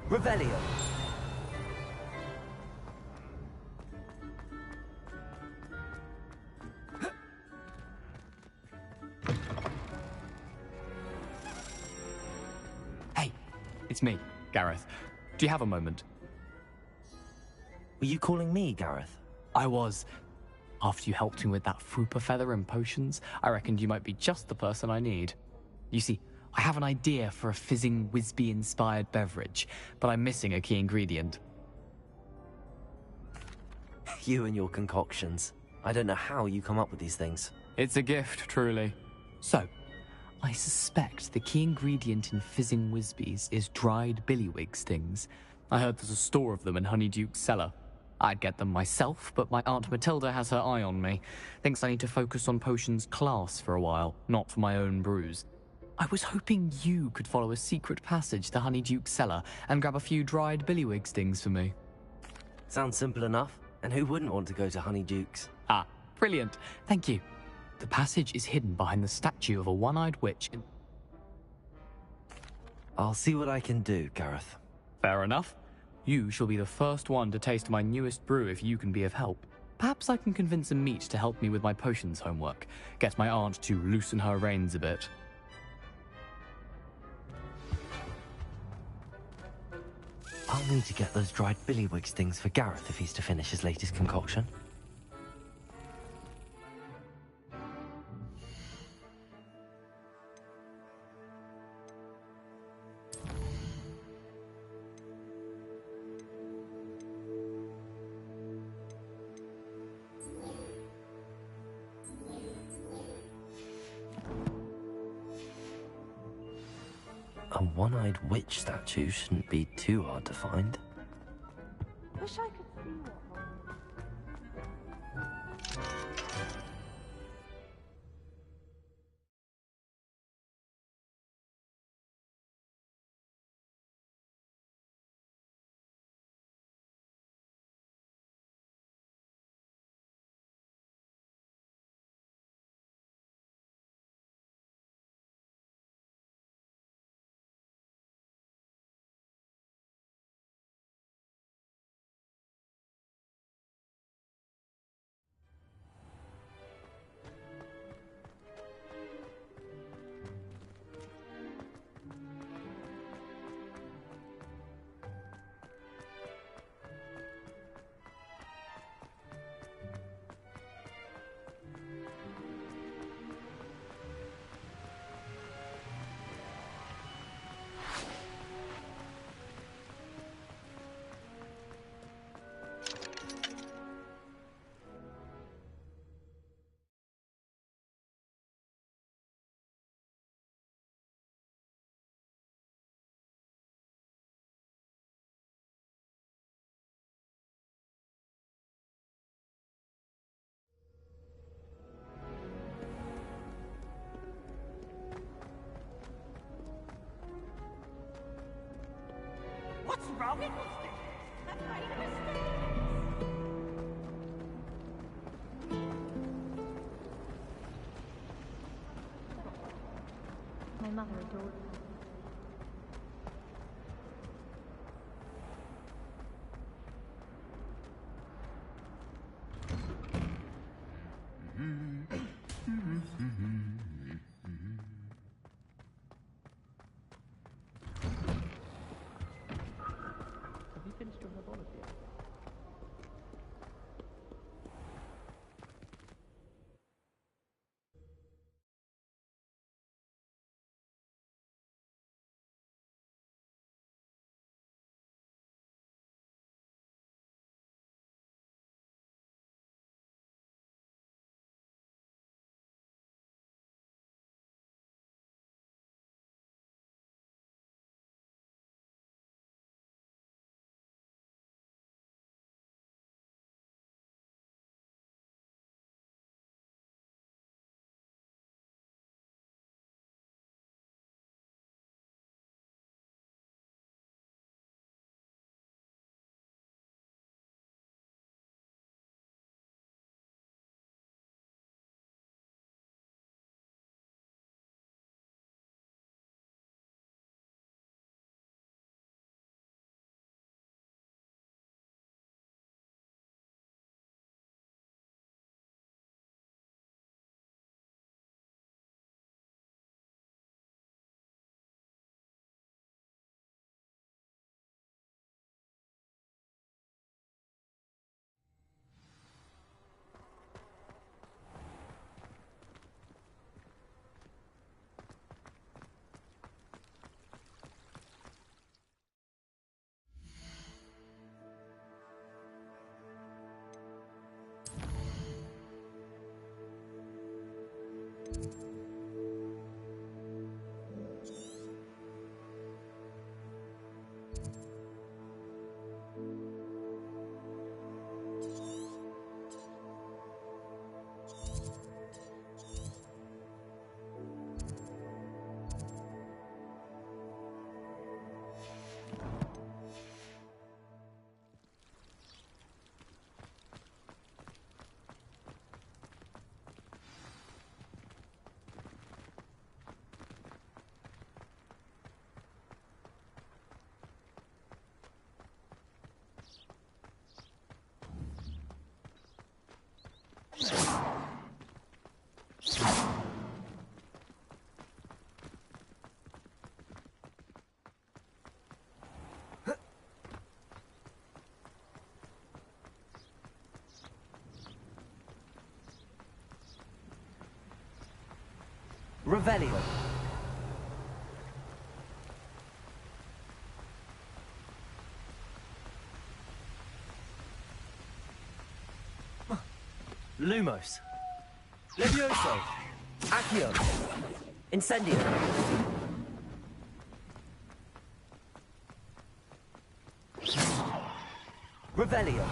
Revelio. Hey, it's me, Gareth. Do you have a moment? Were you calling me, Gareth? I was. After you helped me with that Fupa feather and potions, I reckoned you might be just the person I need. You see, I have an idea for a fizzing Whizbee-inspired beverage, but I'm missing a key ingredient. You and your concoctions. I don't know how you come up with these things. It's a gift, truly. So, I suspect the key ingredient in fizzing Whizbees is dried billywig stings. I heard there's a store of them in Honeyduke's cellar. I'd get them myself, but my Aunt Matilda has her eye on me. Thinks I need to focus on potions class for a while, not for my own brews. I was hoping you could follow a secret passage to Honeyduke's cellar and grab a few dried billywig stings for me. Sounds simple enough. And who wouldn't want to go to Honeyduke's? Ah, brilliant. Thank you. The passage is hidden behind the statue of a one-eyed witch in... I'll see what I can do, Gareth. Fair enough. You shall be the first one to taste my newest brew if you can be of help. Perhaps I can convince a meat to help me with my potions homework. Get my aunt to loosen her reins a bit. I'll need to get those dried billywig stings for Gareth if he's to finish his latest concoction. A one-eyed witch statue shouldn't be too hard to find. Wish I could see what What's wrong with this thing? I've made a mistake. my mother adored me. Have you finished your herbology yet? Revelio. Lumos. Levioso. Accio. Incendio. Revelio.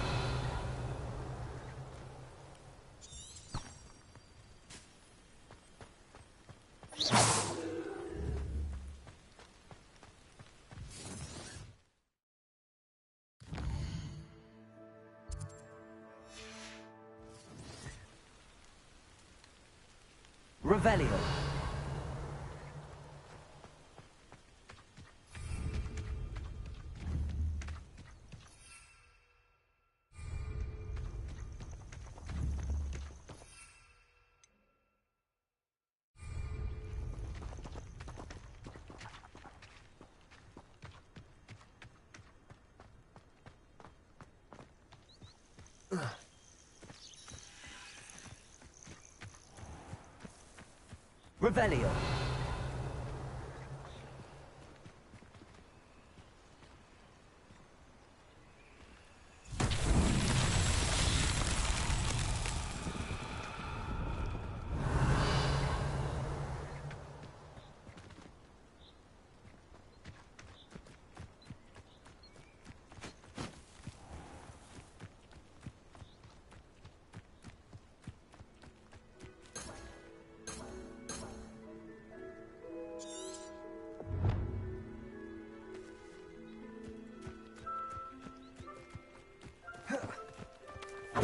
Revelio. Revelio.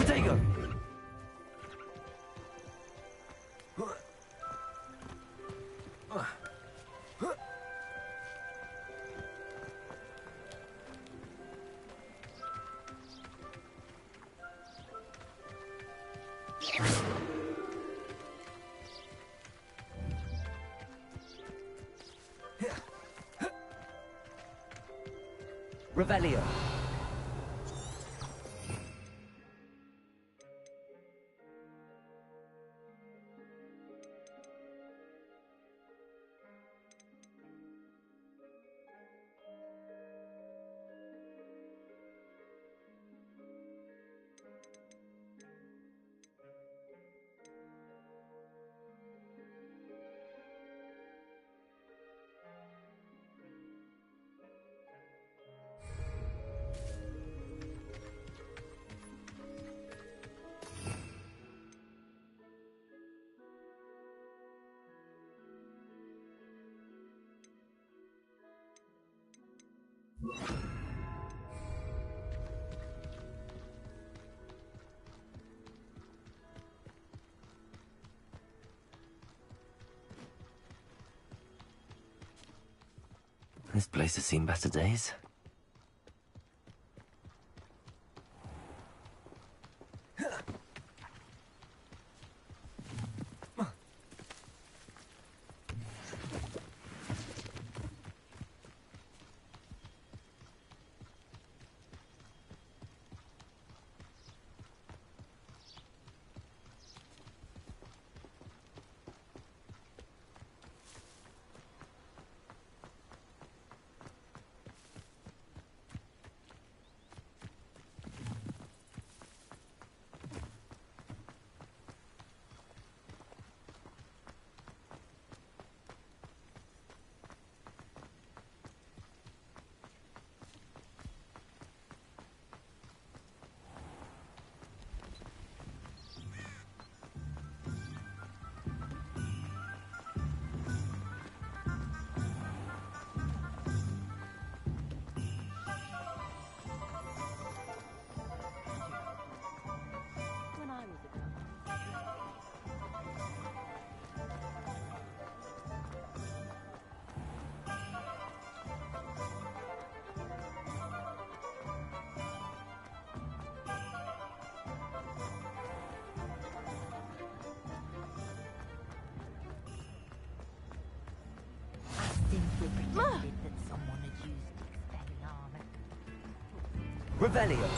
Protego. Revelio. This place has seen better days. simply pretended that someone had used Expelliarmus. Revelio.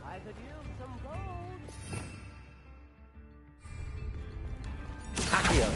I could use some gold. Accio.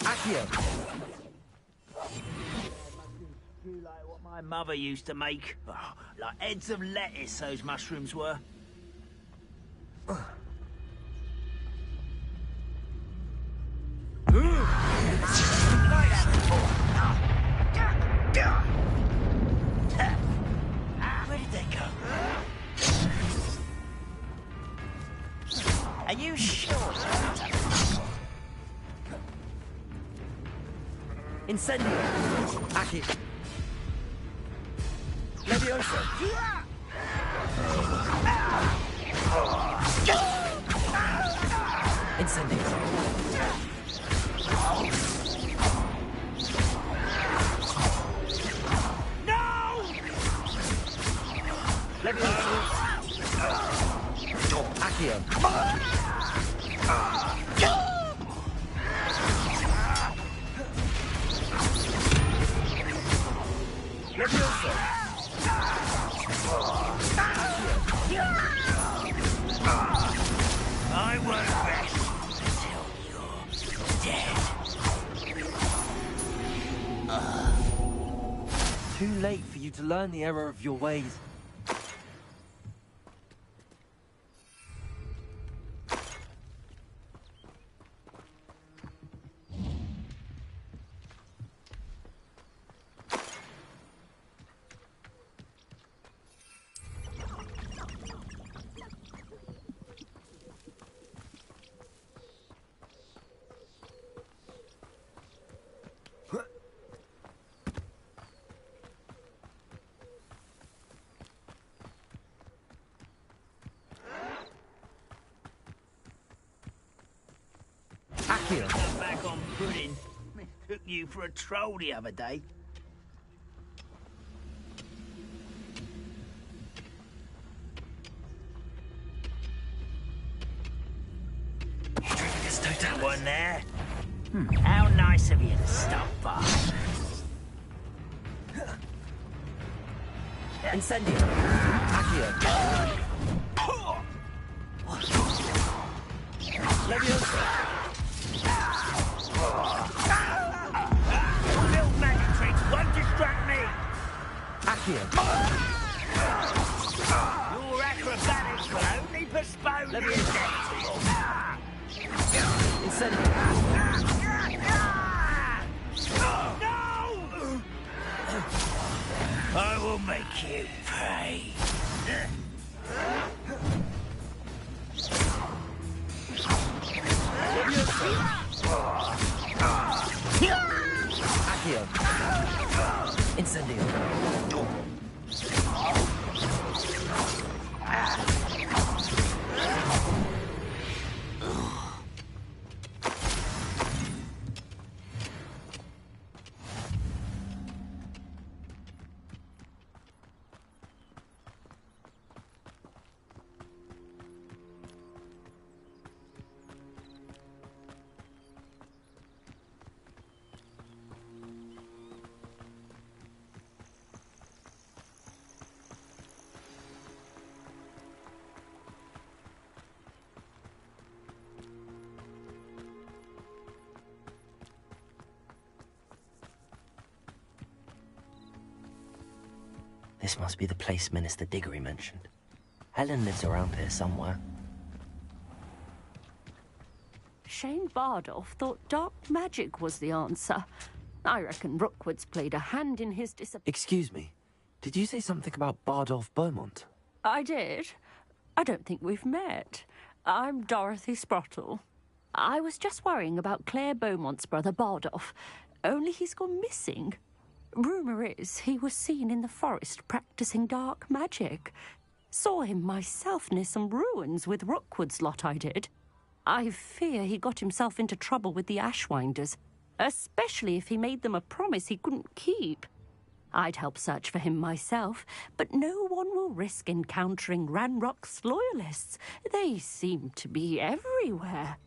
Accio. Do like what my mother used to make. Oh, like heads of lettuce, those mushrooms were. Where did they go? Are you sure? Incendio. Accio. Levioso. Incendio. No! Levioso. Accio. Levioso. I won't rest until you're dead. Too late for you to learn the error of your ways. Accio. Come back on pudding. Took you for a troll the other day. One there. How nice of you to stop by. Incendio. Accio. Levioso. Little magic tricks won't distract me. Accio. Your acrobatics will only postpone your death. Incendio. No! I will make you pay. Accio. Incendio. This must be the place Minister Diggory mentioned. Helen lives around here somewhere. Shane Bardolph thought dark magic was the answer. I reckon Rookwood's played a hand in his disappearance. Excuse me. Did you say something about Bardolph Beaumont? I did. I don't think we've met. I'm Dorothy Sprottle. I was just worrying about Claire Beaumont's brother Bardolph, only he's gone missing. Rumour is he was seen in the forest practicing dark magic. Saw him myself near some ruins with Rookwood's lot I did. I fear he got himself into trouble with the Ashwinders, especially if he made them a promise he couldn't keep. I'd help search for him myself, but no one will risk encountering Ranrock's loyalists. They seem to be everywhere.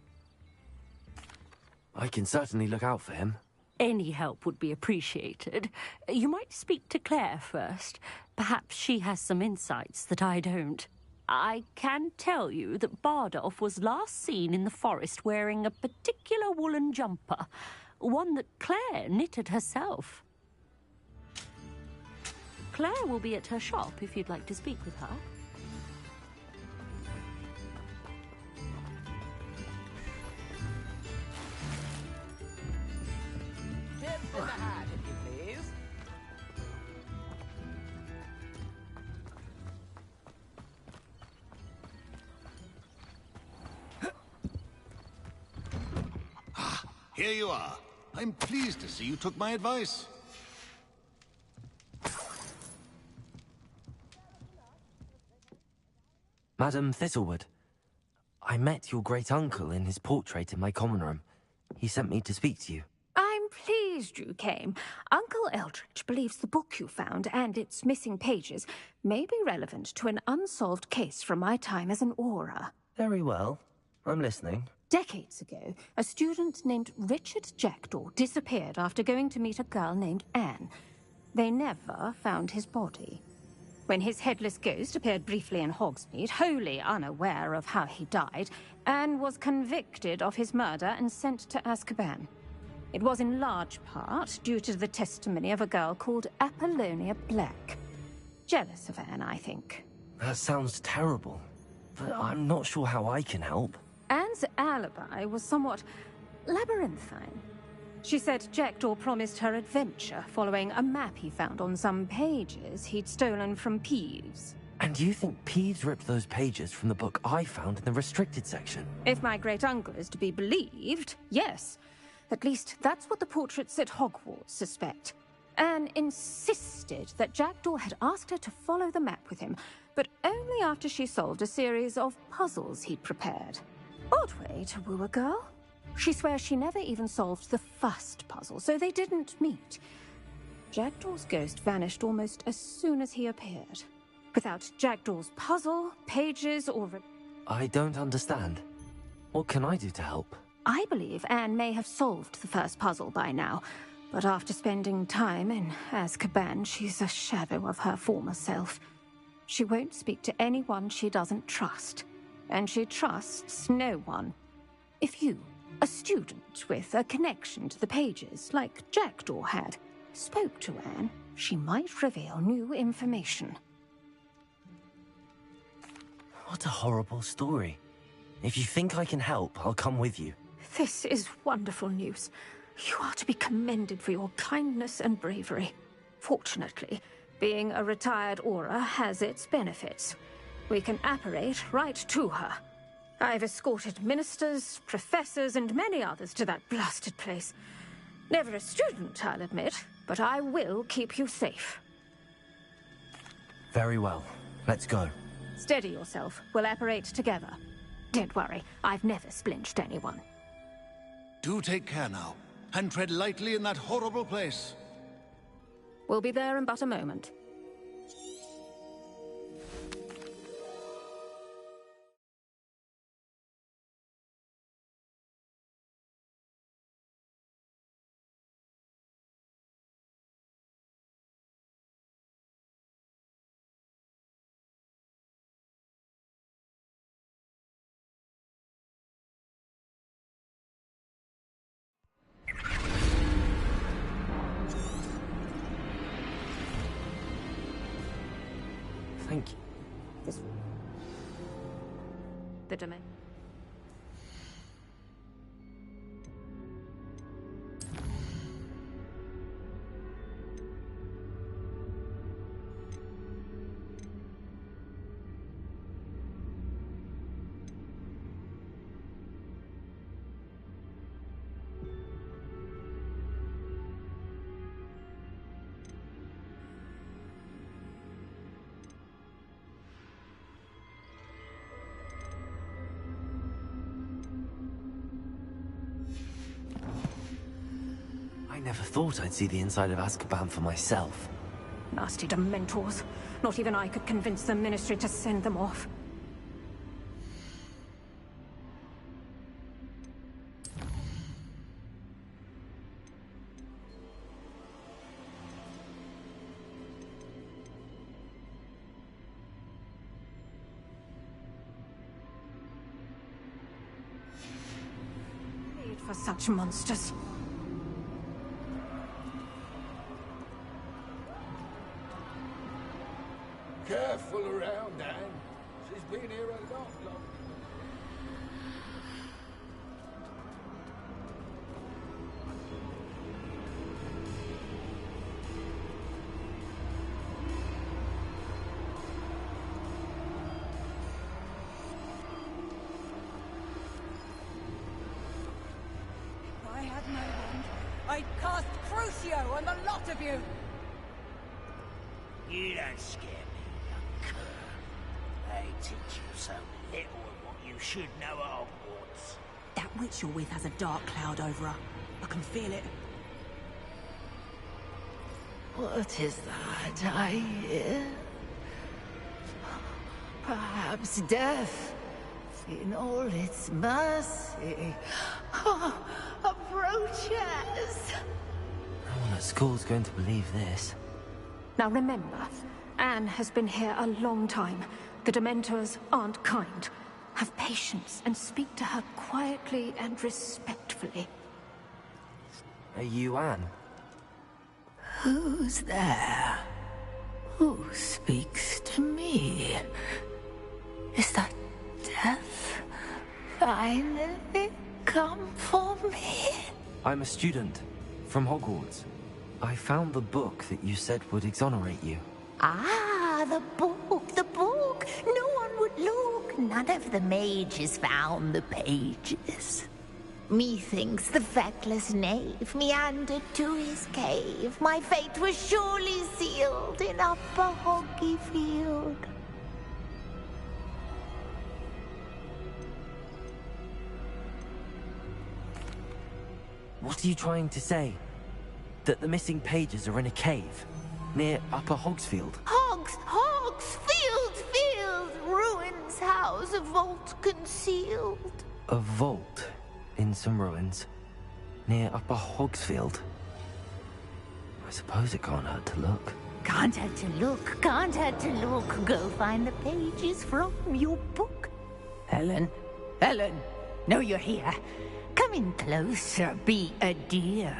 I can certainly look out for him. Any help would be appreciated. You might speak to Claire first. Perhaps she has some insights that I don't. I can tell you that Bardolph was last seen in the forest wearing a particular woolen jumper, one that Claire knitted herself. Claire will be at her shop if you'd like to speak with her. Tip in the hat, if you please. Here you are. I'm pleased to see you took my advice. Madam Thistlewood, I met your great-uncle in his portrait in my common room. He sent me to speak to you. I'm pleased you came. Uncle Eldridge believes the book you found and its missing pages may be relevant to an unsolved case from my time as an Auror. Very well. I'm listening. Decades ago, a student named Richard Jackdaw disappeared after going to meet a girl named Anne. They never found his body. When his headless ghost appeared briefly in Hogsmeade, wholly unaware of how he died, Anne was convicted of his murder and sent to Azkaban. It was in large part due to the testimony of a girl called Apollonia Black. Jealous of Anne, I think. That sounds terrible, but I'm not sure how I can help. Anne's alibi was somewhat labyrinthine. She said Jackdaw promised her adventure following a map he found on some pages he'd stolen from Peeves. And you think Peeves ripped those pages from the book I found in the restricted section? If my great-uncle is to be believed, yes. At least that's what the portraits at Hogwarts suspect. Anne insisted that Jackdaw had asked her to follow the map with him, but only after she solved a series of puzzles he'd prepared. Odd way to woo a girl. She swears she never even solved the first puzzle, so they didn't meet. Jackdaw's ghost vanished almost as soon as he appeared. Without Jackdaw's puzzle, pages, or... I don't understand. What can I do to help? I believe Anne may have solved the first puzzle by now, but after spending time in Azkaban, she's a shadow of her former self. She won't speak to anyone she doesn't trust, and she trusts no one. If you, a student with a connection to the pages, like Jackdaw had, spoke to Anne, she might reveal new information. What a horrible story. If you think I can help, I'll come with you. This is wonderful news. You are to be commended for your kindness and bravery. Fortunately, being a retired Auror has its benefits. We can apparate right to her. I've escorted ministers, professors, and many others to that blasted place. Never a student, I'll admit, but I will keep you safe. Very well. Let's go. Steady yourself. We'll apparate together. Don't worry, I've never splinched anyone. Do take care now, and tread lightly in that horrible place. We'll be there in but a moment. Thank you. The domain. never thought I'd see the inside of Azkaban for myself. Nasty Dementors. Not even I could convince the Ministry to send them off. Made for such monsters. Careful around, Anne. She's been here a lot longer. If I had my wand, I'd cast Crucio on the lot of you! You don't scare me, young cur. They teach you so little of what you should know at Hogwarts. That witch you're with has a dark cloud over her. I can feel it. What is that I hear? Perhaps death, in all its mercy, approaches. No one at school's going to believe this. Now remember, Anne has been here a long time. The Dementors aren't kind. Have patience and speak to her quietly and respectfully. Are you Anne? Who's there? Who speaks to me? Is that death finally come for me? I'm a student from Hogwarts. I found the book that you said would exonerate you. Ah, the book, the book! No one would look. None of the mages found the pages. Methinks the feckless knave meandered to his cave. My fate was surely sealed in Upper Hoggyfield. What are you trying to say? That the missing pages are in a cave near Upper Hogsfield? Hogsfield! Ruins house, a vault concealed. A vault in some ruins near Upper Hogsfield. I suppose it can't hurt to look. Can't hurt to look, can't hurt to look. Go find the pages from your book. Helen, know you're here. Come in closer, be a dear.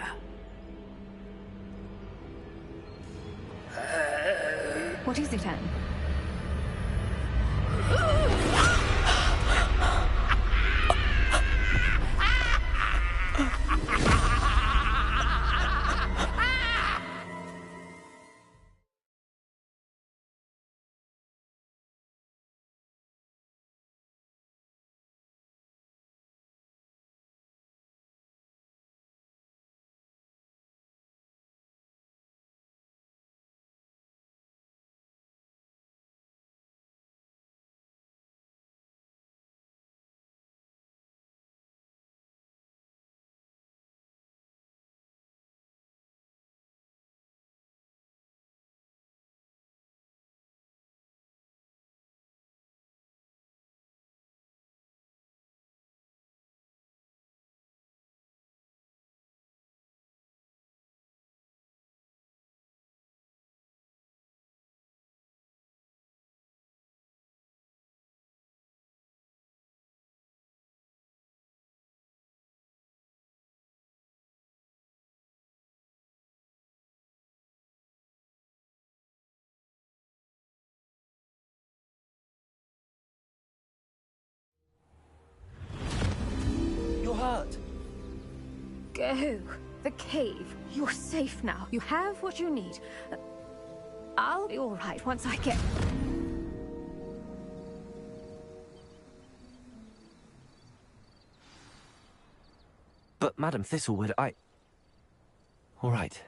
What is it, Anne? Hurt. Go. The cave. You're safe now. You have what you need. I'll be all right once I get... But Madam Thistlewood, all right.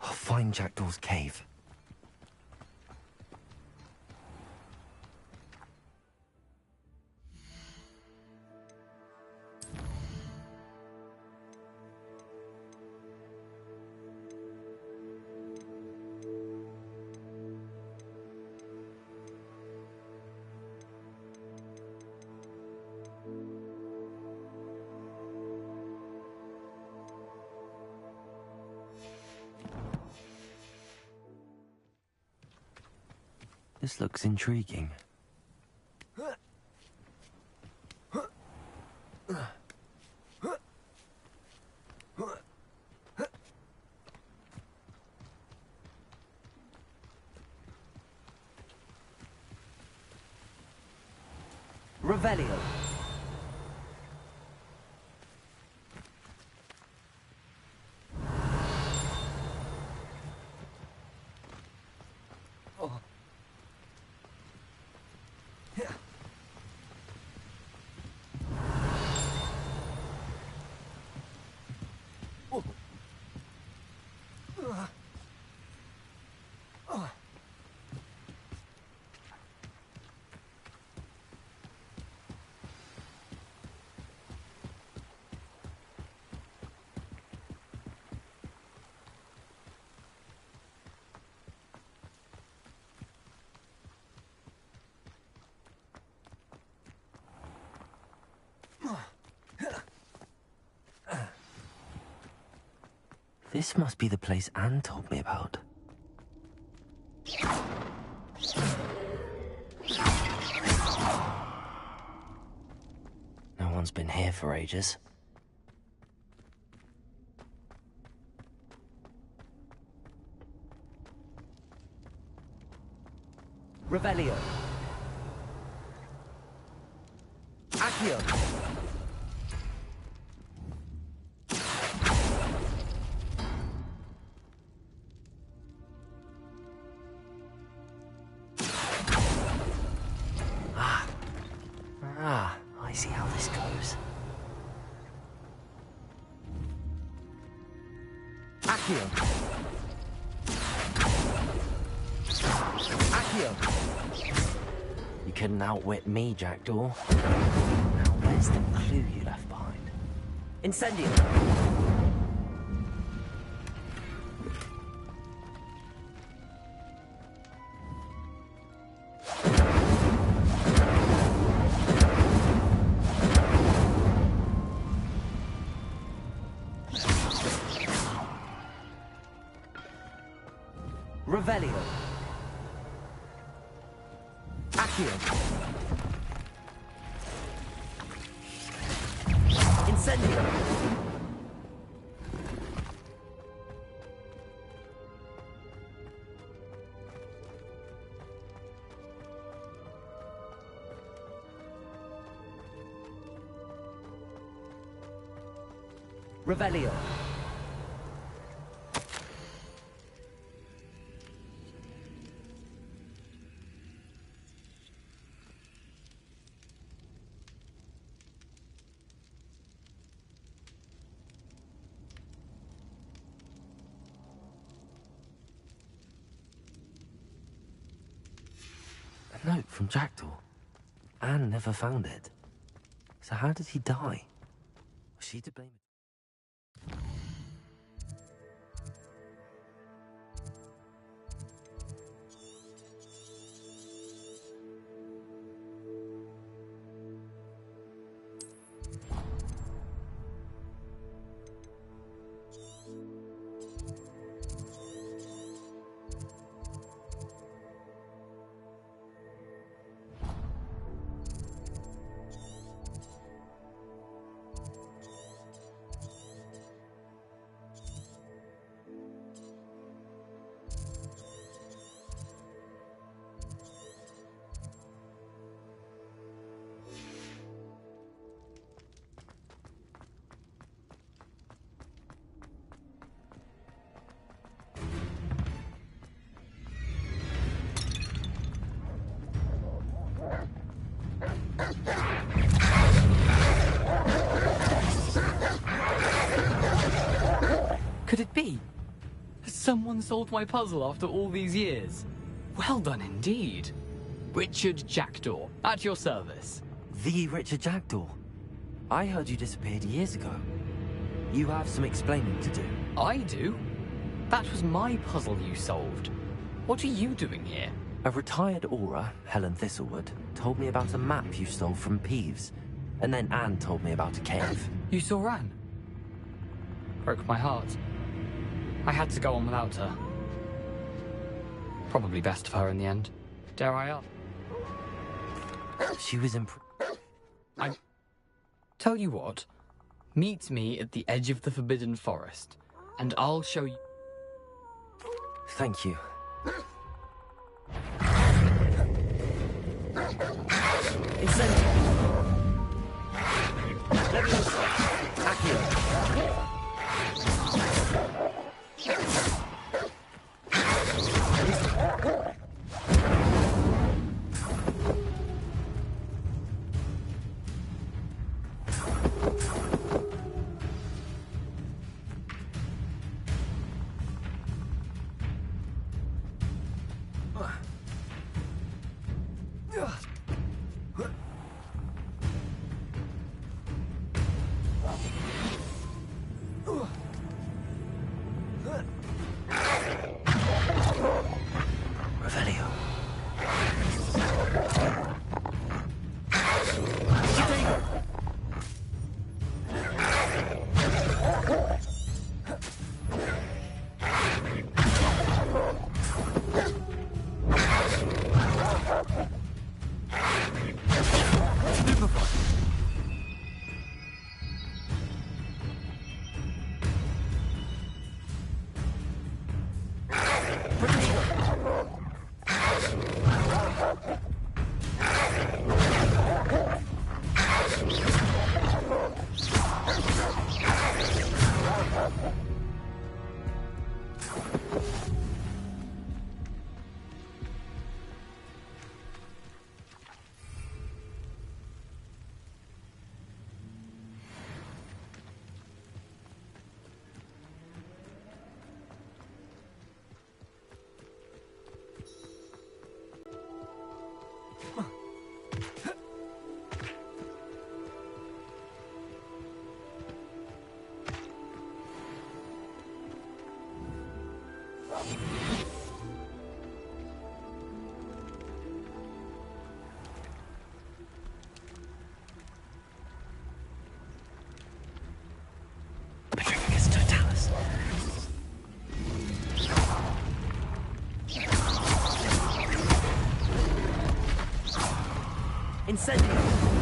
I'll find Jackdaw's cave. This looks intriguing. Revelio. This must be the place Anne told me about. No one's been here for ages. Revelio. Accio. I see how this goes. Accio. Accio. You couldn't outwit me, Jackdaw. Now where's the clue you left behind? Incendio. Revelio. Accio. Incendio. Revelio. A note from Jackdaw. Anne never found it. So how did he die? Was she to blame? Could it be? Someone solved my puzzle after all these years. Well done indeed. Richard Jackdaw, at your service. The Richard Jackdaw? I heard you disappeared years ago. You have some explaining to do. I do? That was my puzzle you solved. What are you doing here? A retired Aura, Helen Thistlewood, told me about a map you stole from Peeves. And then Anne told me about a cave. You saw Anne? Broke my heart. I had to go on without her. Probably best of her in the end. Dare I ask? She was I tell you what, meet me at the edge of the Forbidden Forest, and I'll show you. Thank you. Incendio! Accio! Incendio!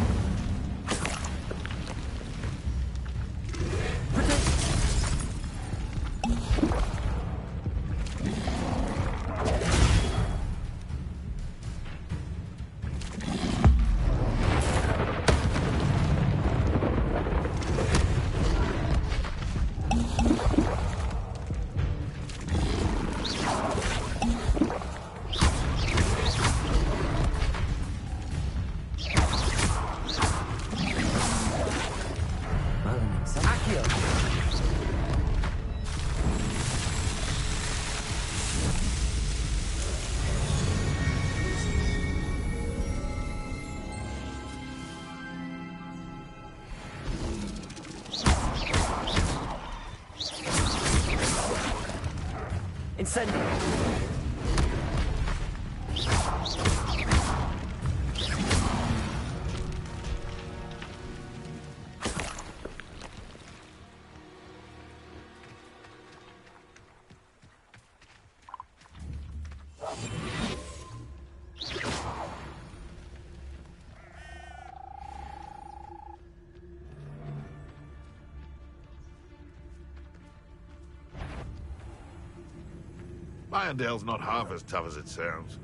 Incendio! Irondale's not half as tough as it sounds.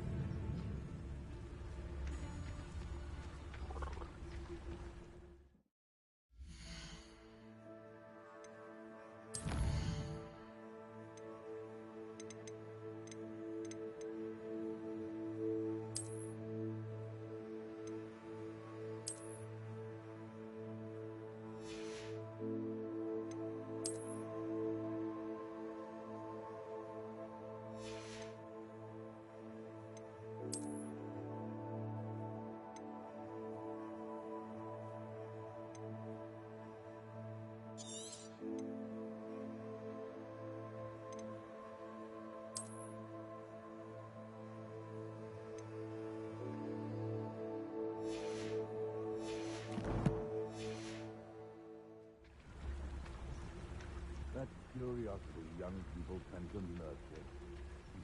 curiosity young people tend to nurture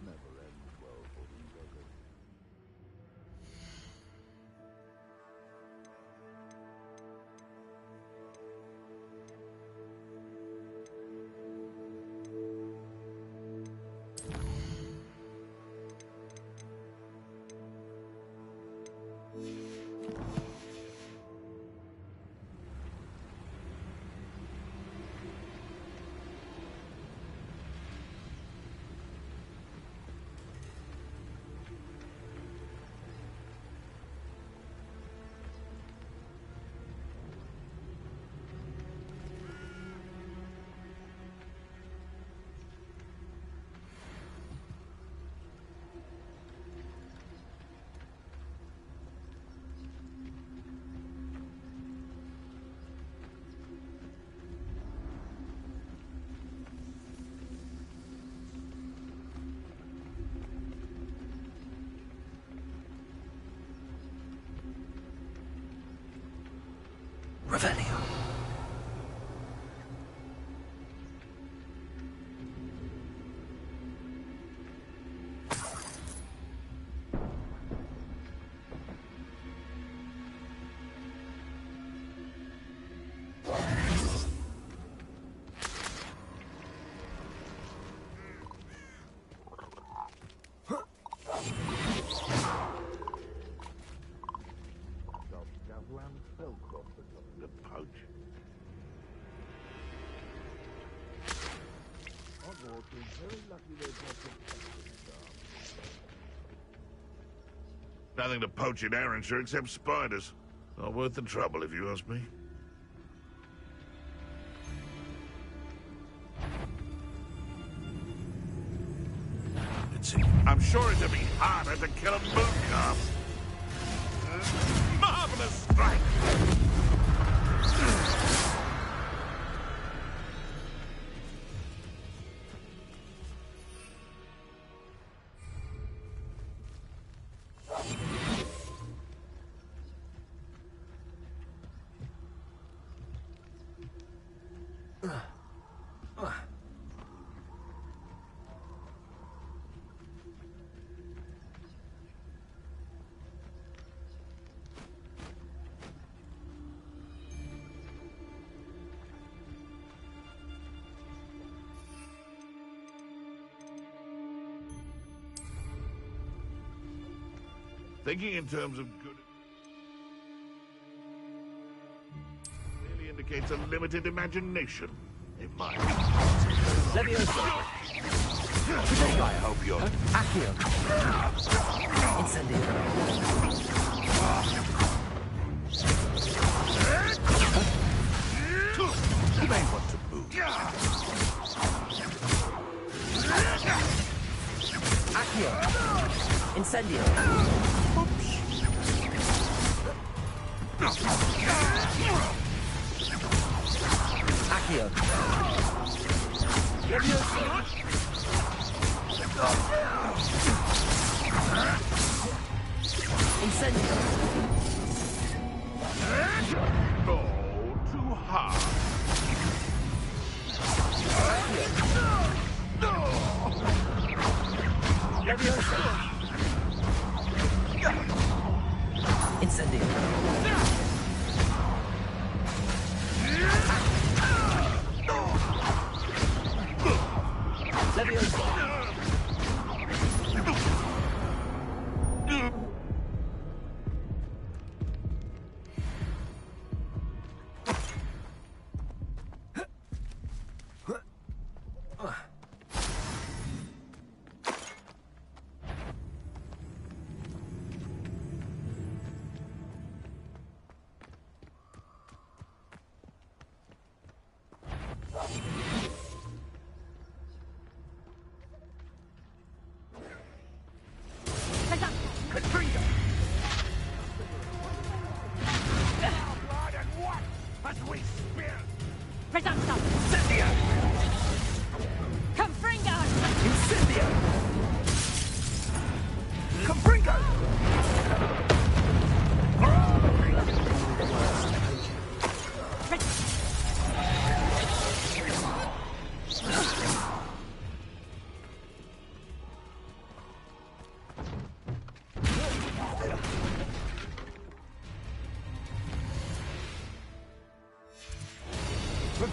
never ends well for them, does it? Revelio. Nothing to poach in Arrynshire except spiders. Not worth the trouble, if you ask me. I'm sure it'd be harder to kill a moon calf. Marvelous strike! Thinking in terms of good clearly indicates a limited imagination. It might. Leviosa. I hope you're... Accio. Incendio. You may want to move. Accio. Incendio. Accio. Leviosa. Incendio. Oh, too hard. Leviosa. Incendio. Leviosa.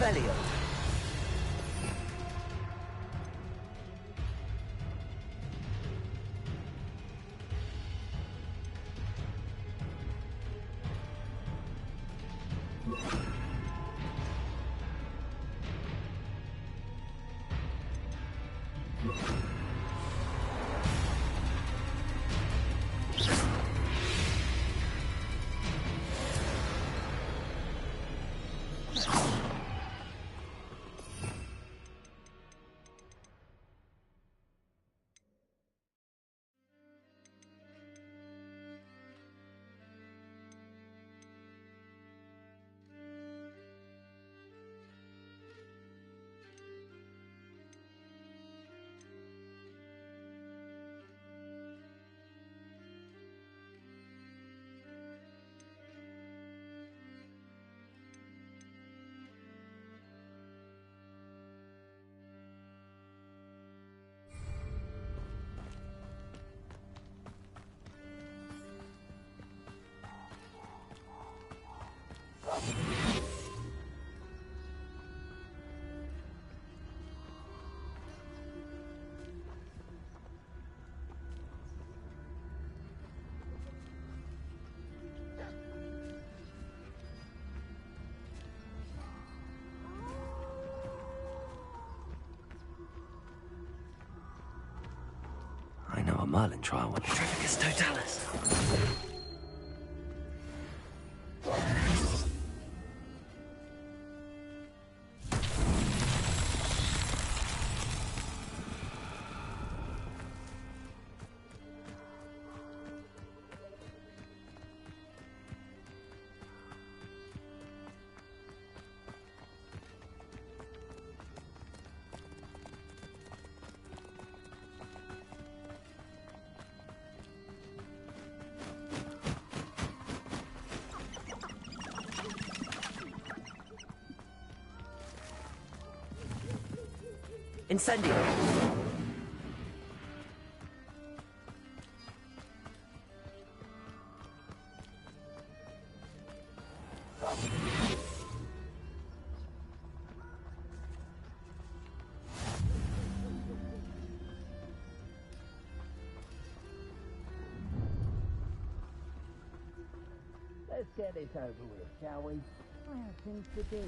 Revelio. I know a Merlin trial with Petrificus Totalis. Incendio! Let's get this over with, shall we? I have things to do.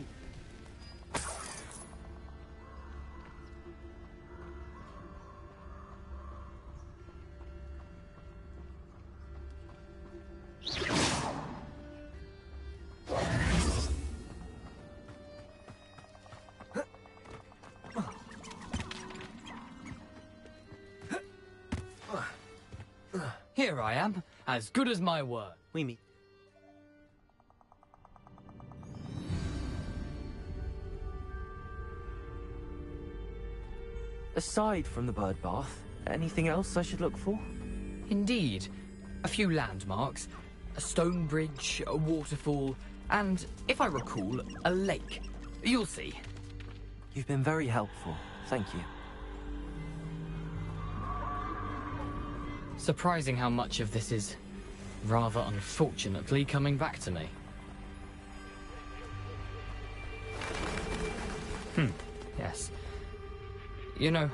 Here I am, as good as my word. We meet. Aside from the bird bath, anything else I should look for? Indeed. A few landmarks, a stone bridge, a waterfall, and, if I recall, a lake. You'll see. You've been very helpful. Thank you. Surprising how much of this is, rather unfortunately, coming back to me. Yes. You know,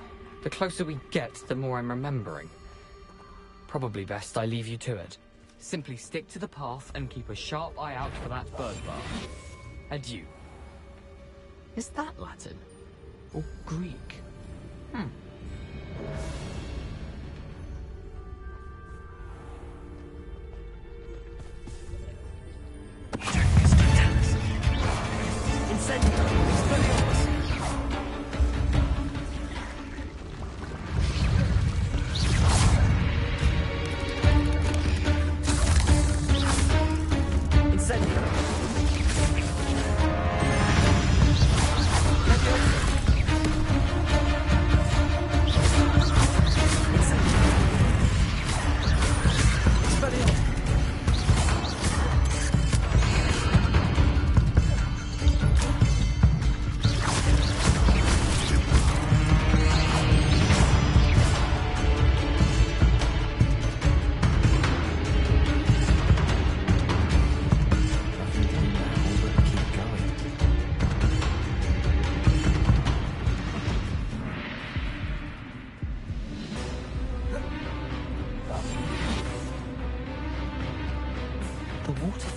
the closer we get, the more I'm remembering. Probably best I leave you to it. Simply stick to the path and keep a sharp eye out for that bird bath. Adieu. Is that Latin? Or Greek?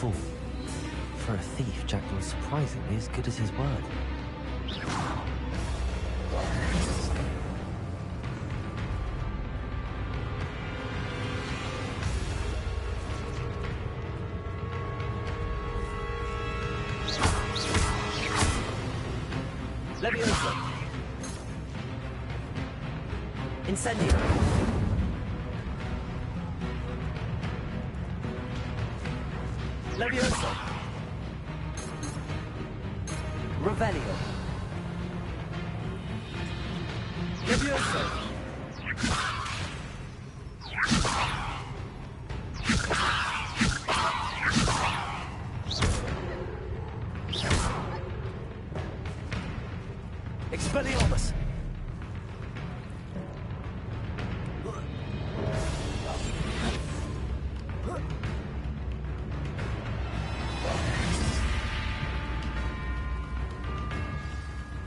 fool. For a thief, Jackdaw's surprisingly as good as his word. Levioso. Incendio. Levioso. Revelio. Levioso. Expelliarmus.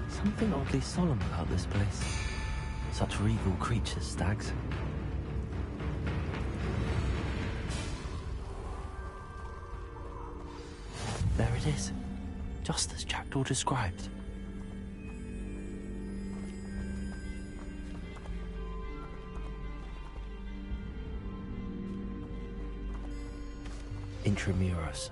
Something oddly solemn about this place. Such regal creatures, stags. There it is, just as Jackdaw described. Intramuros.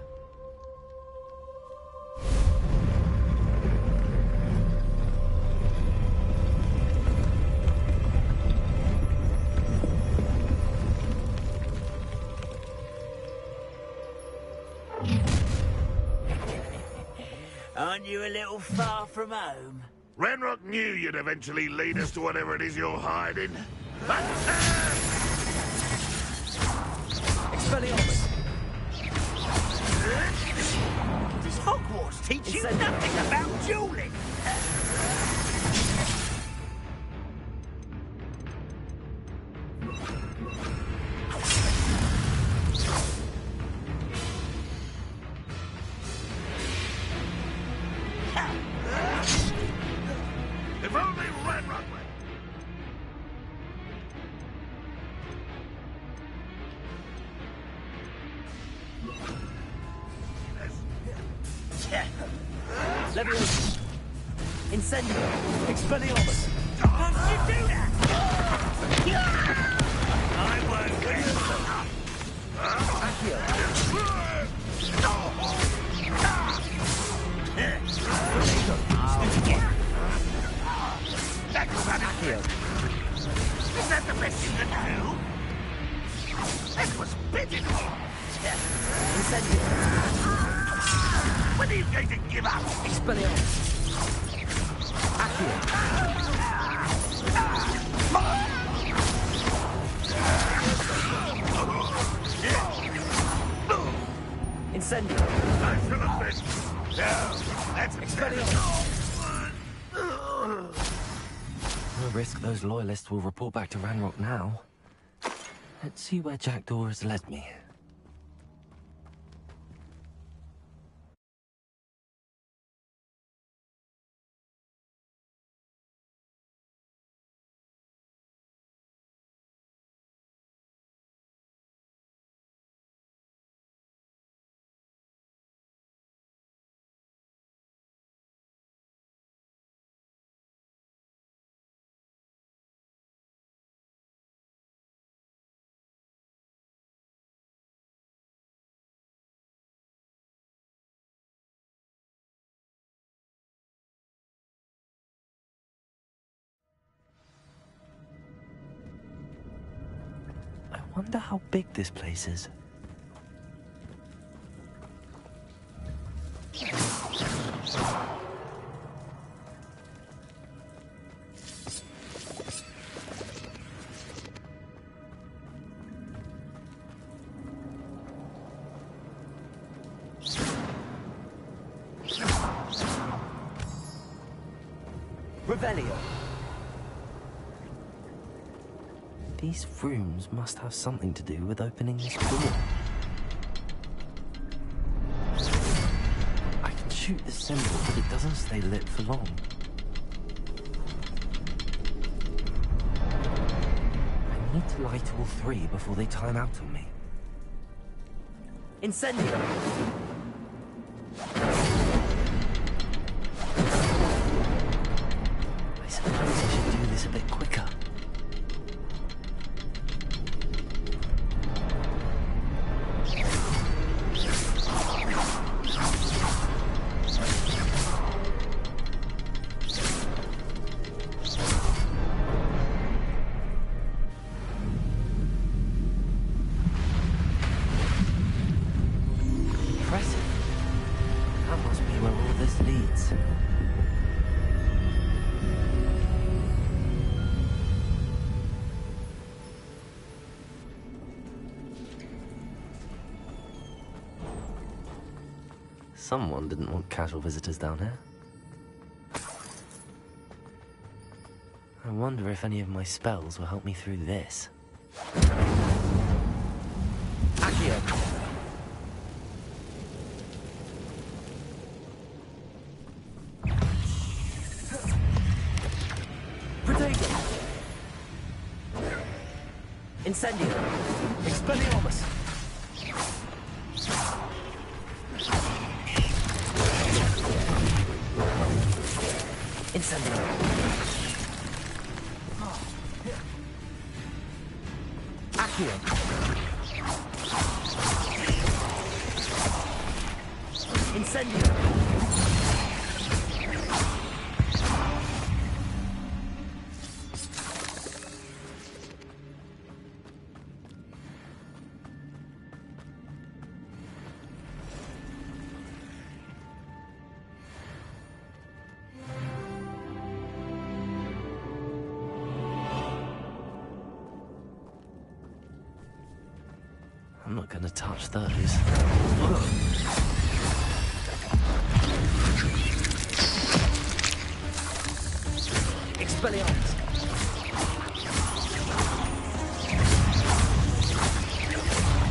Aren't you a little far from home? Ranrock knew you'd eventually lead us to whatever it is you're hiding. But Expelliarmus. Does Hogwarts teach you nothing about dueling? if only Ranrock went. Levioso. Incendio. Expelliarmus. How did you do that? I won't get Accio. Accio. Is that the best you can do? That was pitiful. Incendio. When are you going to give up? Expelliarmus. Accio. Incendio. I should have been. Now, that's Expelliarmus. No risk those loyalists will report back to Ranrock now. Let's see where Jackdaw has led me. I wonder how big this place is. Revelio. These rooms must have something to do with opening this door. I can shoot the symbol, but it doesn't stay lit for long. I need to light all three before they time out on me. Incendio! Someone didn't want casual visitors down here. I wonder if any of my spells will help me through this. Accio! Protego! Incendio! Expelliarmus! Incendio! Accio! Incendio! I'm not gonna touch those. Expelliarmus!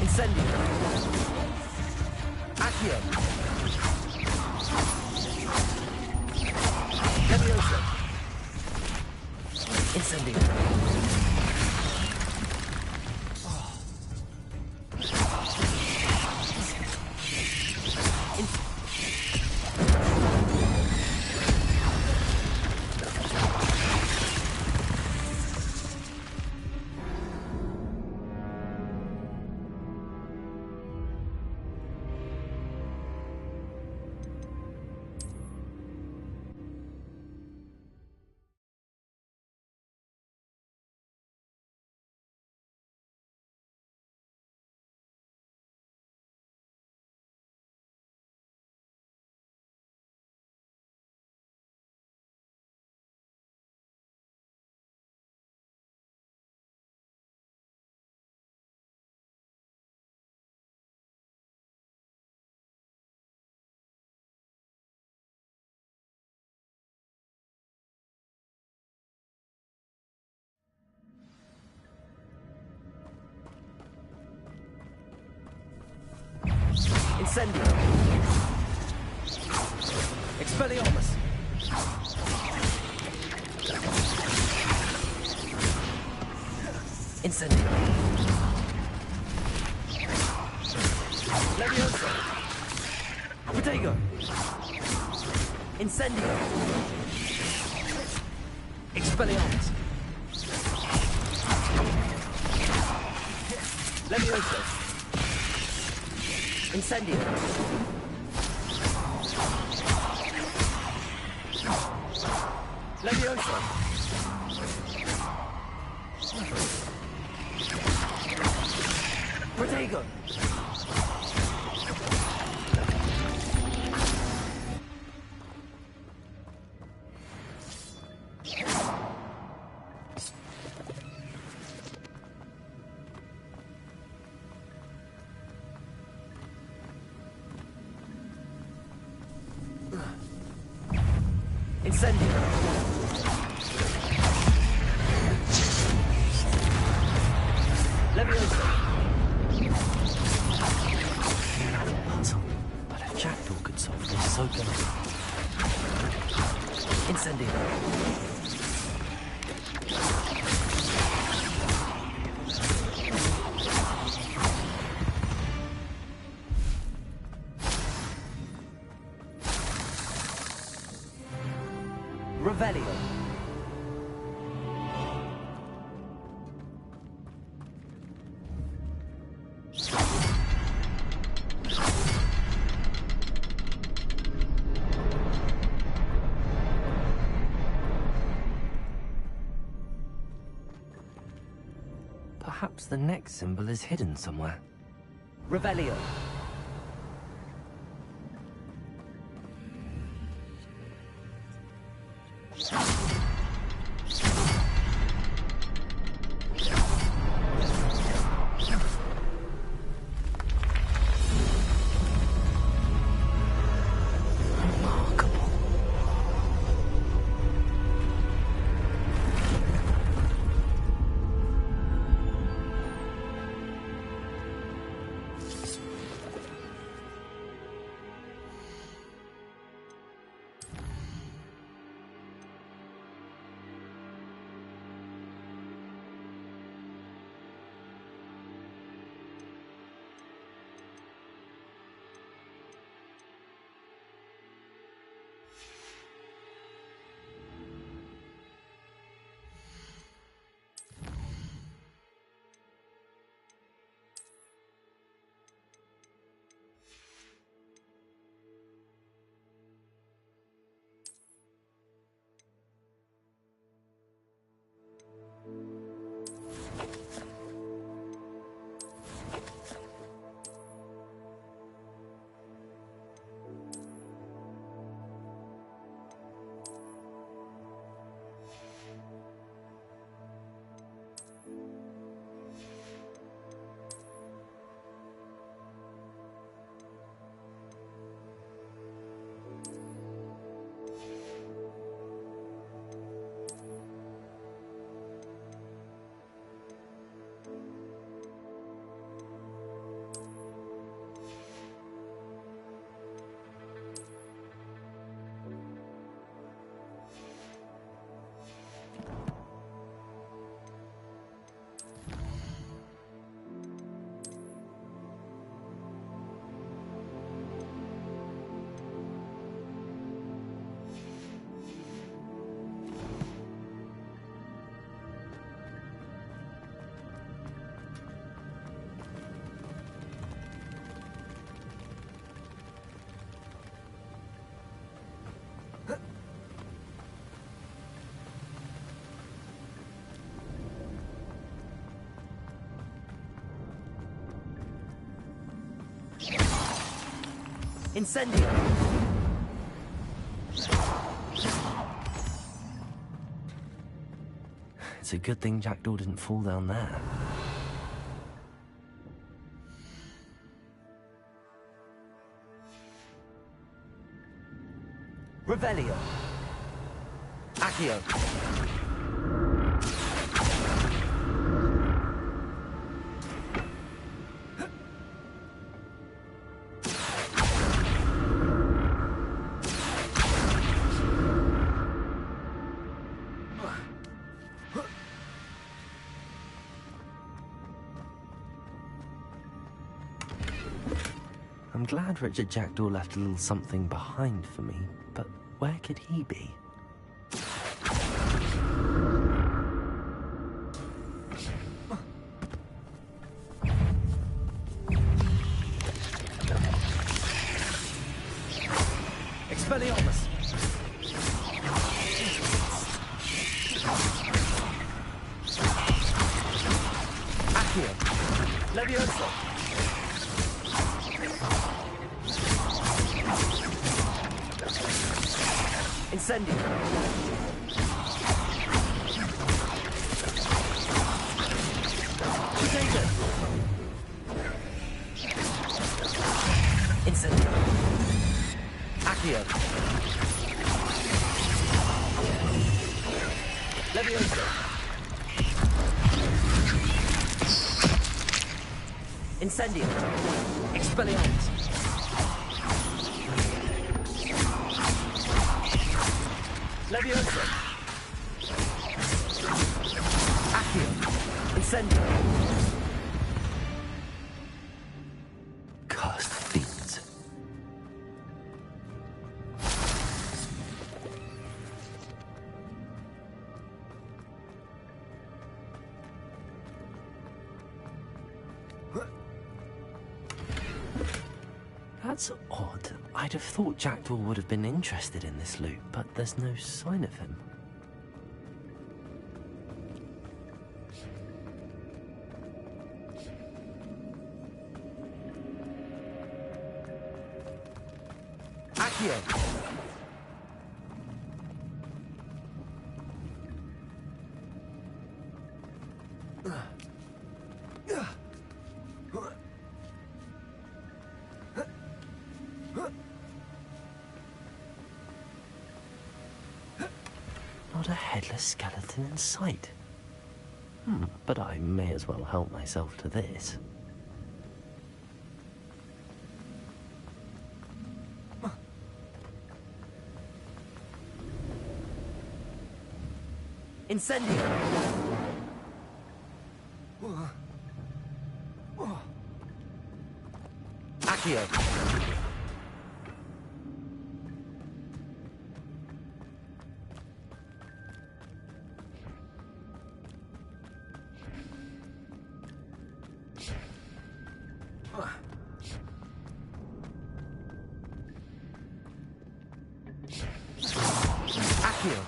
Incendio! Accio! Levioso! Incendio! Incendio! Expelliarmus! Incendio! Levioso! Protego! Incendio! Expelliarmus! Levioso! Incendio! Levioso! Protego! Incendio! Levioso! Puzzle, but if Jackdaw could solve this, so can I. Incendio! Revelio. Perhaps the next symbol is hidden somewhere. Revelio. Incendio! It's a good thing Jackdaw didn't fall down there. Revelio. Accio. I'm glad Richard Jackdaw left a little something behind for me, but where could he be? Expelliarmus! Accio! Levioso! Incendio! Potato! Incendio! Accio! Levioso! Incendio! Expelliarmus! Levioso! Accio! Incendio! Cursed fiends. That's odd. I'd have thought Jackdaw would have been interested in this loot, but there's no sign of him. Accio! Not a headless skeleton in sight. But I may as well help myself to this. Incendio! Accio! Accio!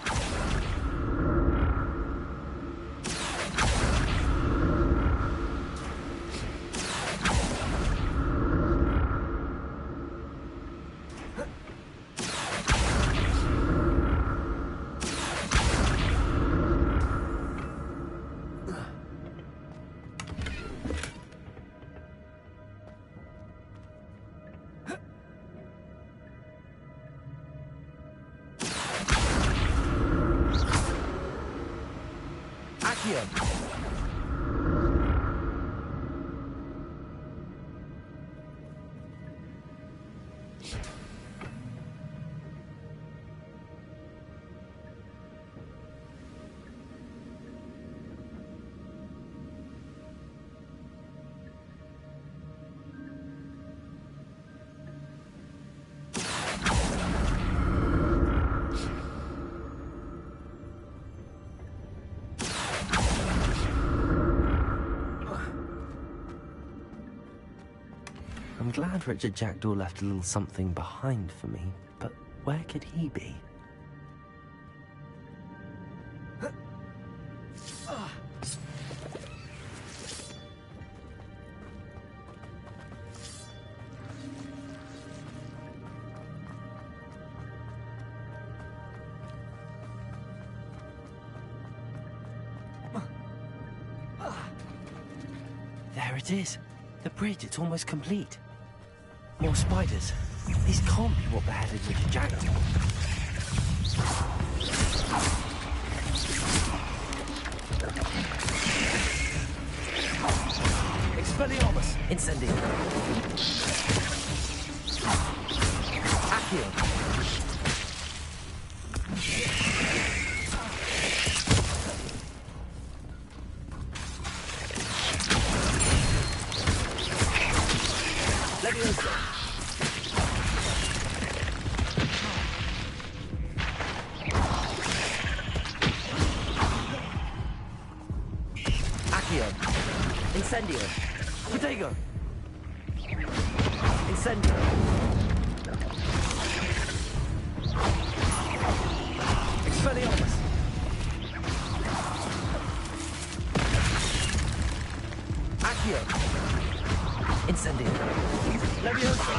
Accio! I'm glad Richard Jackdaw left a little something behind for me, but where could he be? There it is. The bridge, it's almost complete. More spiders. These can't be what beheaded Richard Jackdaw. Expelliarmus! Incendio. Accio. Leviosa. Accio. Incendio. Protego. Incendio. Expelliarmus. Accio. Incendio. Leviosa.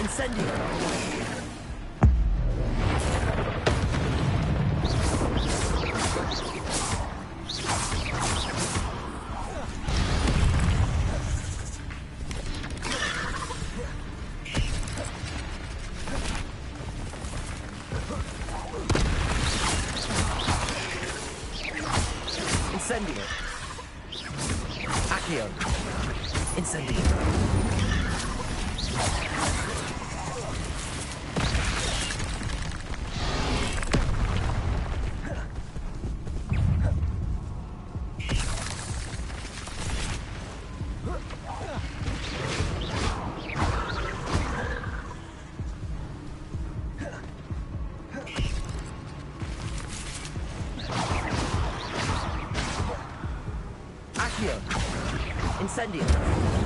Incendio. Incendio. Accio. Incendio. Accio. Incendio.